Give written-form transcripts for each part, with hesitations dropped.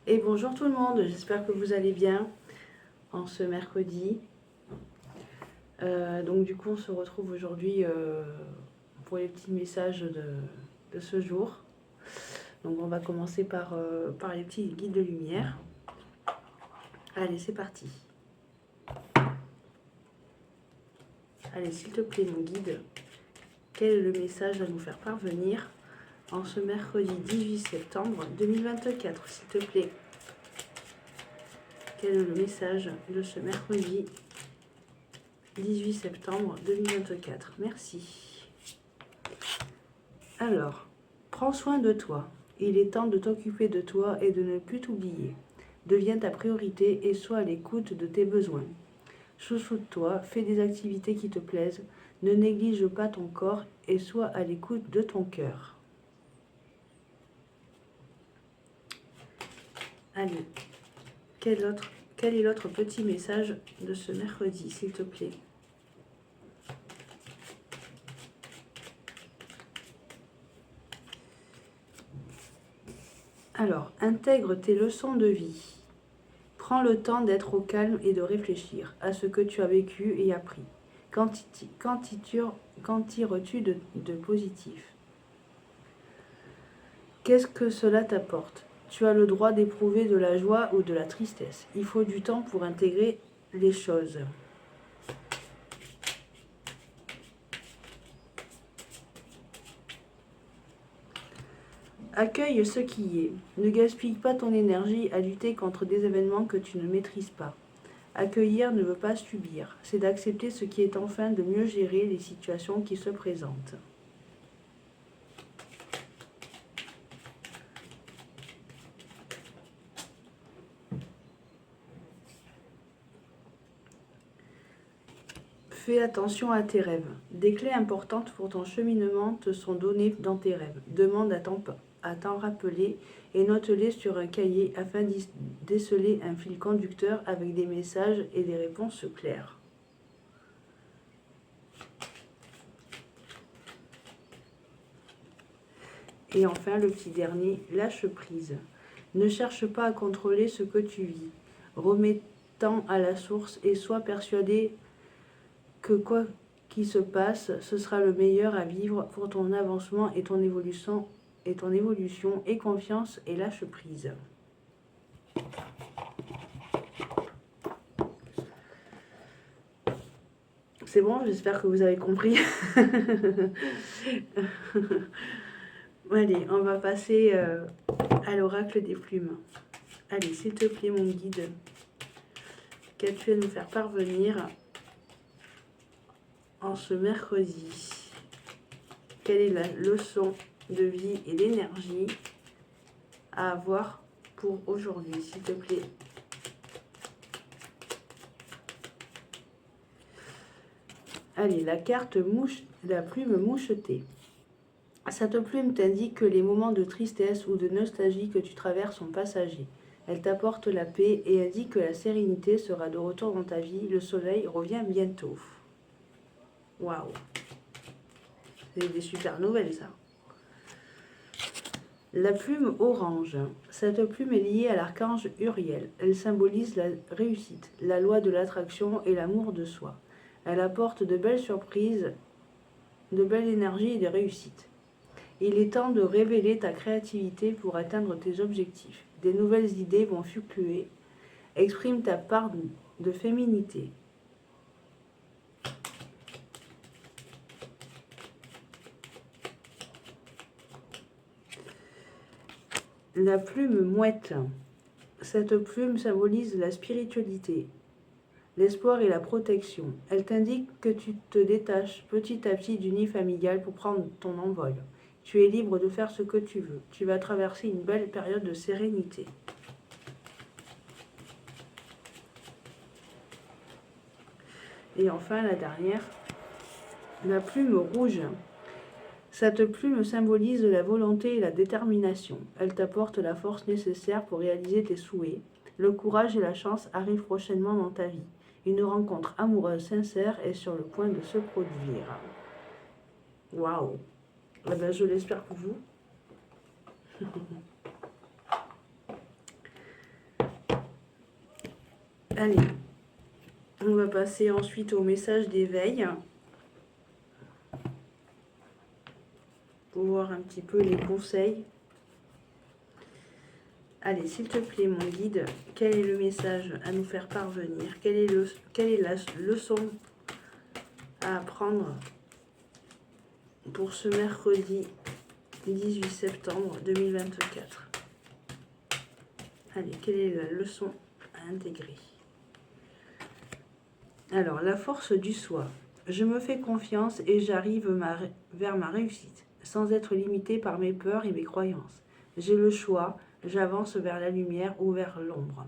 Et bonjour tout le monde, j'espère que vous allez bien en ce mercredi. Donc du coup on se retrouve aujourd'hui pour les petits messages de ce jour. Donc on va commencer par les petits guides de lumière. Allez, c'est parti. Allez, s'il te plaît mon guide, quel est le message à nous faire parvenir en ce mercredi 18 septembre 2024, s'il te plaît? Quel est le message de ce mercredi 18 septembre 2024? Merci. Alors, prends soin de toi. Il est temps de t'occuper de toi et de ne plus t'oublier. Deviens ta priorité et sois à l'écoute de tes besoins. Chouchoute-toi, fais des activités qui te plaisent, ne néglige pas ton corps et sois à l'écoute de ton cœur. Allez, quel est l'autre petit message de ce mercredi, s'il te plaît? Alors, intègre tes leçons de vie. Prends le temps d'être au calme et de réfléchir à ce que tu as vécu et appris. Qu'en tires-tu de positif? Qu'est-ce que cela t'apporte? Tu as le droit d'éprouver de la joie ou de la tristesse. Il faut du temps pour intégrer les choses. Accueille ce qui est. Ne gaspille pas ton énergie à lutter contre des événements que tu ne maîtrises pas. Accueillir ne veut pas subir, c'est d'accepter ce qui est enfin de mieux gérer les situations qui se présentent. Fais attention à tes rêves. Des clés importantes pour ton cheminement te sont données dans tes rêves. Demande à t'en rappeler et note-les sur un cahier afin de déceler un fil conducteur avec des messages et des réponses claires. Et enfin, le petit dernier, lâche prise. Ne cherche pas à contrôler ce que tu vis. Remets-t'en à la source et sois persuadé que quoi qu'il se passe, ce sera le meilleur à vivre pour ton avancement et ton évolution, et confiance et lâche prise. C'est bon, j'espère que vous avez compris. Allez, on va passer à l'oracle des plumes. Allez, s'il te plaît, mon guide, qu'as-tu à nous faire parvenir en ce mercredi? Quelle est la leçon de vie et d'énergie à avoir pour aujourd'hui, s'il te plaît? Allez, la carte la plume mouchetée. Cette plume t'indique que les moments de tristesse ou de nostalgie que tu traverses sont passagers. Elle t'apporte la paix et indique que la sérénité sera de retour dans ta vie. Le soleil revient bientôt. Waouh! C'est des super nouvelles, ça. La plume orange. Cette plume est liée à l'archange Uriel. Elle symbolise la réussite, la loi de l'attraction et l'amour de soi. Elle apporte de belles surprises, de belles énergies et des réussites. Il est temps de révéler ta créativité pour atteindre tes objectifs. Des nouvelles idées vont fluctuer. Exprime ta part de féminité. La plume mouette. Cette plume symbolise la spiritualité, l'espoir et la protection. Elle t'indique que tu te détaches petit à petit du nid familial pour prendre ton envol. Tu es libre de faire ce que tu veux. Tu vas traverser une belle période de sérénité. Et enfin, la dernière, la plume rouge. Cette plume symbolise la volonté et la détermination. Elle t'apporte la force nécessaire pour réaliser tes souhaits. Le courage et la chance arrivent prochainement dans ta vie. Une rencontre amoureuse sincère est sur le point de se produire. Waouh! Eh ben, je l'espère pour vous. Allez, on va passer ensuite au message d'éveil. Pour voir un petit peu les conseils. Allez, s'il te plaît, mon guide, quel est le message à nous faire parvenir? Quelle est la leçon à apprendre pour ce mercredi 18 septembre 2024? Allez, quelle est la leçon à intégrer? Alors, la force du soi. Je me fais confiance et j'arrive vers ma réussite, sans être limité par mes peurs et mes croyances. J'ai le choix, j'avance vers la lumière ou vers l'ombre.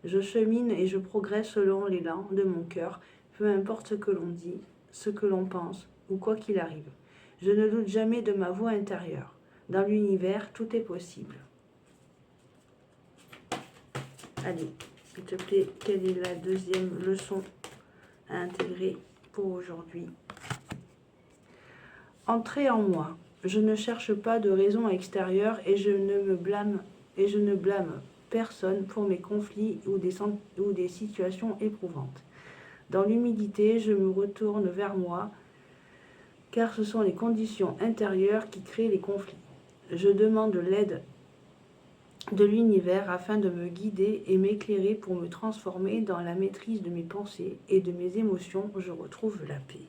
Je chemine et je progresse selon l'élan de mon cœur, peu importe ce que l'on dit, ce que l'on pense, ou quoi qu'il arrive. Je ne doute jamais de ma voix intérieure. Dans l'univers, tout est possible. Allez, s'il te plaît, quelle est la deuxième leçon à intégrer pour aujourd'hui? Entrez en moi. Je ne cherche pas de raison extérieure et je ne blâme personne pour mes conflits ou des situations éprouvantes. Dans l'humilité, je me retourne vers moi, car ce sont les conditions intérieures qui créent les conflits. Je demande l'aide de l'univers afin de me guider et m'éclairer pour me transformer dans la maîtrise de mes pensées et de mes émotions. Je retrouve la paix.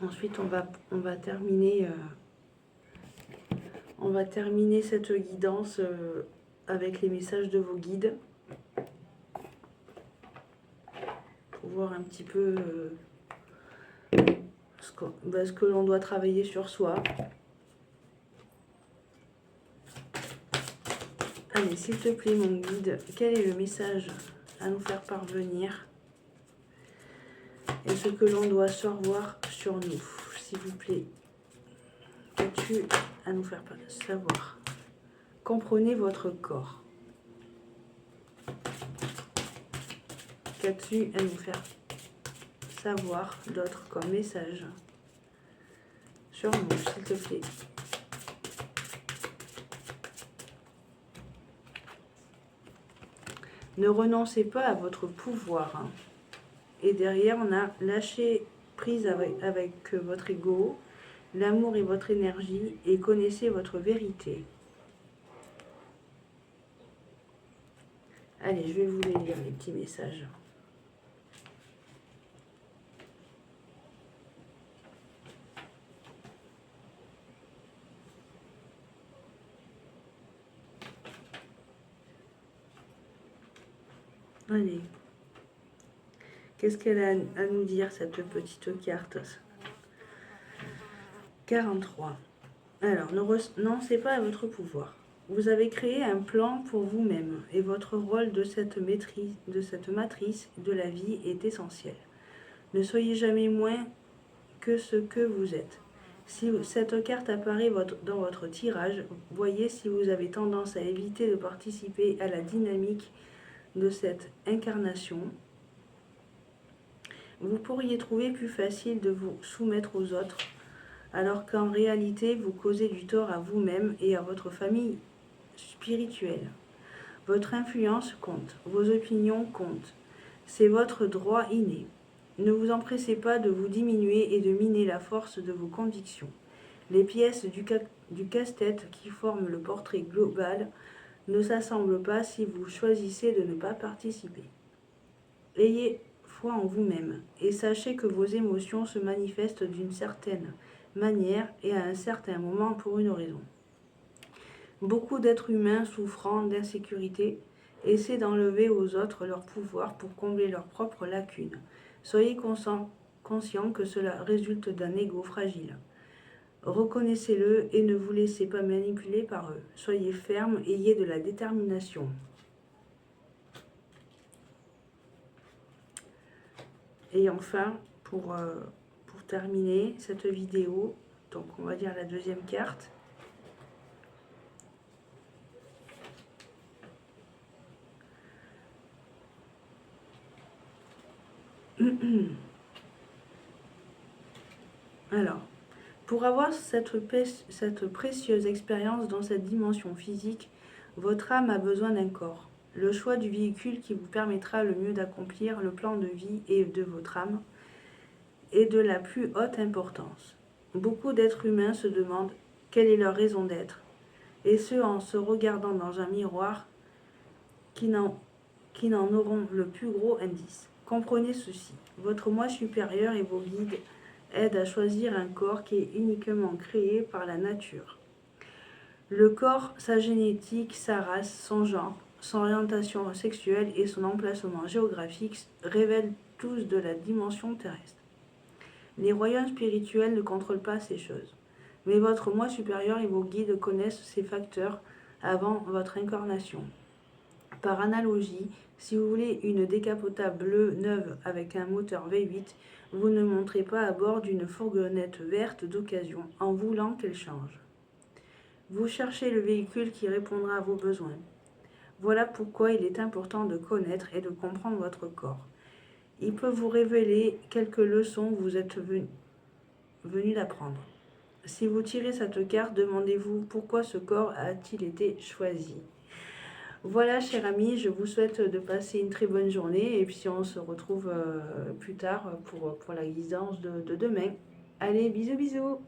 Ensuite, on va terminer cette guidance avec les messages de vos guides pour voir un petit peu ce que l'on doit travailler sur soi. Allez, s'il te plaît, mon guide, quel est le message à nous faire parvenir et ce que l'on doit savoir sur nous, s'il vous plaît? Qu'as-tu à nous faire savoir? Comprenez votre corps. Qu'as-tu à nous faire savoir d'autres comme message sur nous, s'il te plaît? Ne renoncez pas à votre pouvoir. Et derrière, on a lâché prise avec votre ego, l'amour et votre énergie, et connaissez votre vérité. Allez, je vais vous les lire, les petits messages. Allez. Qu'est-ce qu'elle a à nous dire, cette petite carte? 43. Alors, ne renoncez pas à votre pouvoir. Vous avez créé un plan pour vous-même et votre rôle de cette matrice de la vie est essentiel. Ne soyez jamais moins que ce que vous êtes. Si cette carte apparaît dans votre tirage, voyez si vous avez tendance à éviter de participer à la dynamique de cette incarnation. Vous pourriez trouver plus facile de vous soumettre aux autres, alors qu'en réalité, vous causez du tort à vous-même et à votre famille spirituelle. Votre influence compte, vos opinions comptent. C'est votre droit inné. Ne vous empressez pas de vous diminuer et de miner la force de vos convictions. Les pièces du casse-tête qui forment le portrait global ne s'assemblent pas si vous choisissez de ne pas participer. Ayez foi en vous-même et sachez que vos émotions se manifestent d'une certaine manière et à un certain moment pour une raison. Beaucoup d'êtres humains souffrant d'insécurité essaient d'enlever aux autres leur pouvoir pour combler leurs propres lacunes. Soyez conscient que cela résulte d'un ego fragile. Reconnaissez-le et ne vous laissez pas manipuler par eux. Soyez ferme, ayez de la détermination. Et enfin, pour terminer cette vidéo, donc on va dire la deuxième carte. Alors, pour avoir cette précieuse expérience dans cette dimension physique, votre âme a besoin d'un corps. Le choix du véhicule qui vous permettra le mieux d'accomplir le plan de vie et de votre âme est de la plus haute importance. Beaucoup d'êtres humains se demandent quelle est leur raison d'être, et ce en se regardant dans un miroir qui n'en auront le plus gros indice. Comprenez ceci, votre moi supérieur et vos guides aident à choisir un corps qui est uniquement créé par la nature. Le corps, sa génétique, sa race, son genre, son orientation sexuelle et son emplacement géographique révèlent tous de la dimension terrestre. Les royaumes spirituels ne contrôlent pas ces choses, mais votre moi supérieur et vos guides connaissent ces facteurs avant votre incarnation. Par analogie, si vous voulez une décapotable bleue neuve avec un moteur V8, vous ne monterez pas à bord d'une fourgonnette verte d'occasion en voulant qu'elle change. Vous cherchez le véhicule qui répondra à vos besoins. Voilà pourquoi il est important de connaître et de comprendre votre corps. Il peut vous révéler quelques leçons que vous êtes venu d'apprendre. Si vous tirez cette carte, demandez-vous pourquoi ce corps a-t-il été choisi. Voilà, chers amis, je vous souhaite de passer une très bonne journée et puis on se retrouve plus tard pour la guidance de demain. Allez, bisous bisous.